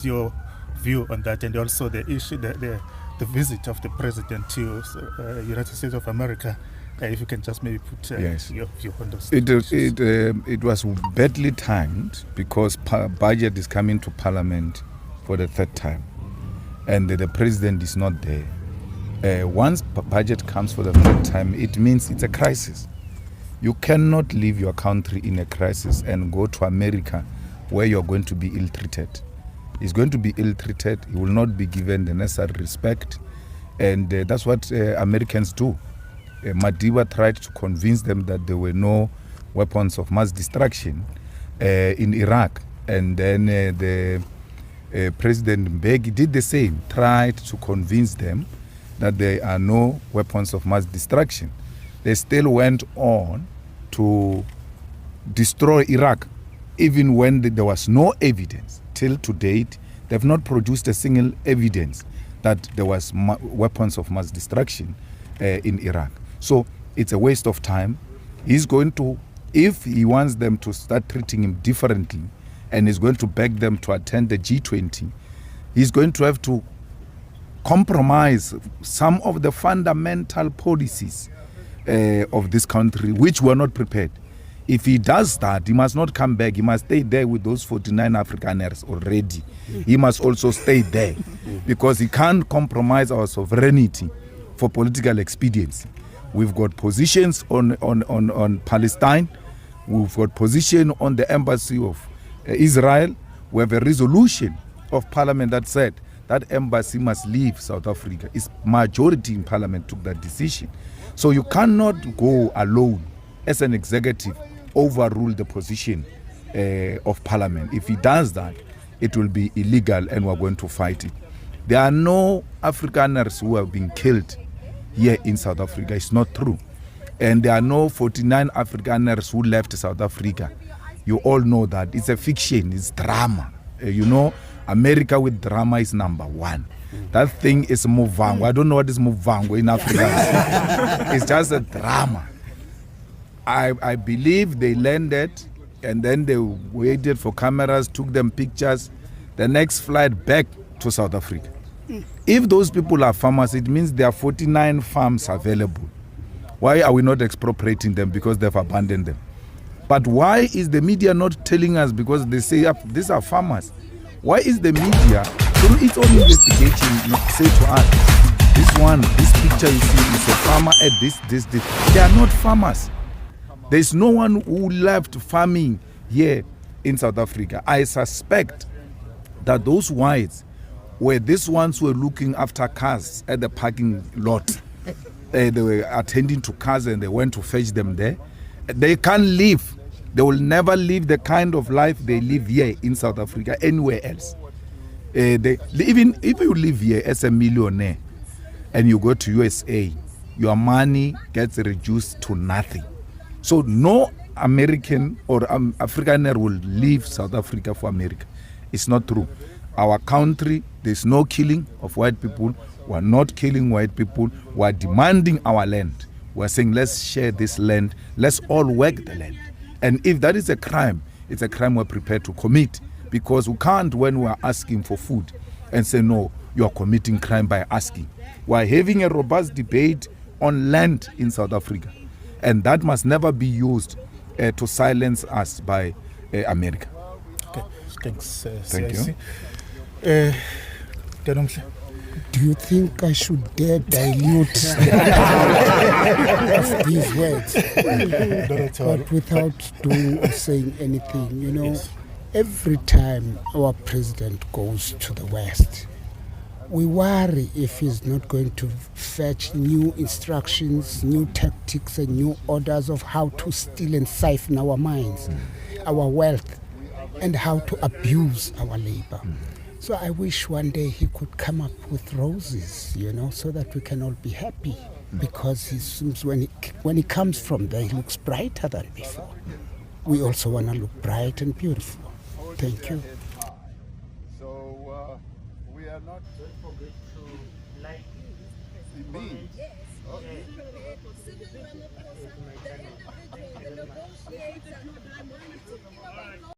your view on that, and also the issue, the visit of the president to United States of America? If you can just maybe put Yes. your view on those It was badly timed because budget is coming to Parliament for the third time, and the president is not there. Once budget comes for the third time, it means it's a crisis. You cannot leave your country in a crisis and go to America where you're going to be ill-treated. He's going to be ill-treated. He will not be given the necessary respect, and that's what Americans do. Madiba tried to convince them that there were no weapons of mass destruction in Iraq, and then the President Mbeki did the same, tried to convince them that there are no weapons of mass destruction. They still went on to destroy Iraq, even when there was no evidence. Till to date, they've not produced a single evidence that there was weapons of mass destruction in Iraq. So it's a waste of time. He's going to, if he wants them to start treating him differently, and is going to beg them to attend the G20, he's going to have to compromise some of the fundamental policies of this country, which were not prepared. If he does that, he must not come back. He must stay there with those 49 Afrikaners already. He must also stay there because he can't compromise our sovereignty for political expediency. We've got positions on Palestine. We've got position on the embassy of Israel. We have a resolution of Parliament that said that embassy must leave South Africa. Its majority in Parliament took that decision. So you cannot go alone as an executive overrule the position of Parliament. If he does that, it will be illegal and we're going to fight it. There are no Afrikaners who have been killed here in South Africa. It's not true. And there are no 49 Afrikaners who left South Africa. You all know that. It's a fiction. It's drama. America with drama is number one. That thing is Muvango. I don't know what is Muvango in Africa. It's just a drama. I believe they landed and then they waited for cameras, took them pictures. The next flight back to South Africa. If those people are farmers, it means there are 49 farms available. Why are we not expropriating them? Because they've abandoned them. But why is the media not telling us? Because they say these are farmers. Why is the media, through its own investigation, say to us, this picture you see is a farmer at this. They are not farmers. There's no one who left farming here in South Africa. I suspect that those whites were these ones who were looking after cars at the parking lot. They were attending to cars and they went to fetch them there. They can't live. They will never live the kind of life they live here in South Africa anywhere else. Even if you live here as a millionaire and you go to USA, your money gets reduced to nothing. So no American or Afrikaner will leave South Africa for America. It's not true. Our country, there's no killing of white people. We're not killing white people. We're demanding our land. We're saying, let's share this land. Let's all work the land. And if that is a crime, it's a crime we're prepared to commit. Because we can't, when we're asking for food, and say, no, you're committing crime by asking. We're having a robust debate on land in South Africa. And that must never be used to silence us by America. Okay, thanks. Thank you. Do you think I should dare dilute of these words? But without doing or saying anything, Yes. Every time our president goes to the West, we worry if he's not going to fetch new instructions, new tactics, and new orders of how to steal and siphon our minds, our wealth, and how to abuse our labor. So I wish one day he could come up with roses, so that we can all be happy. Because he seems when he comes from there, he looks brighter than before. We also want to look bright and beautiful. Thank you. So we are not. Don't forget to like me. Yes.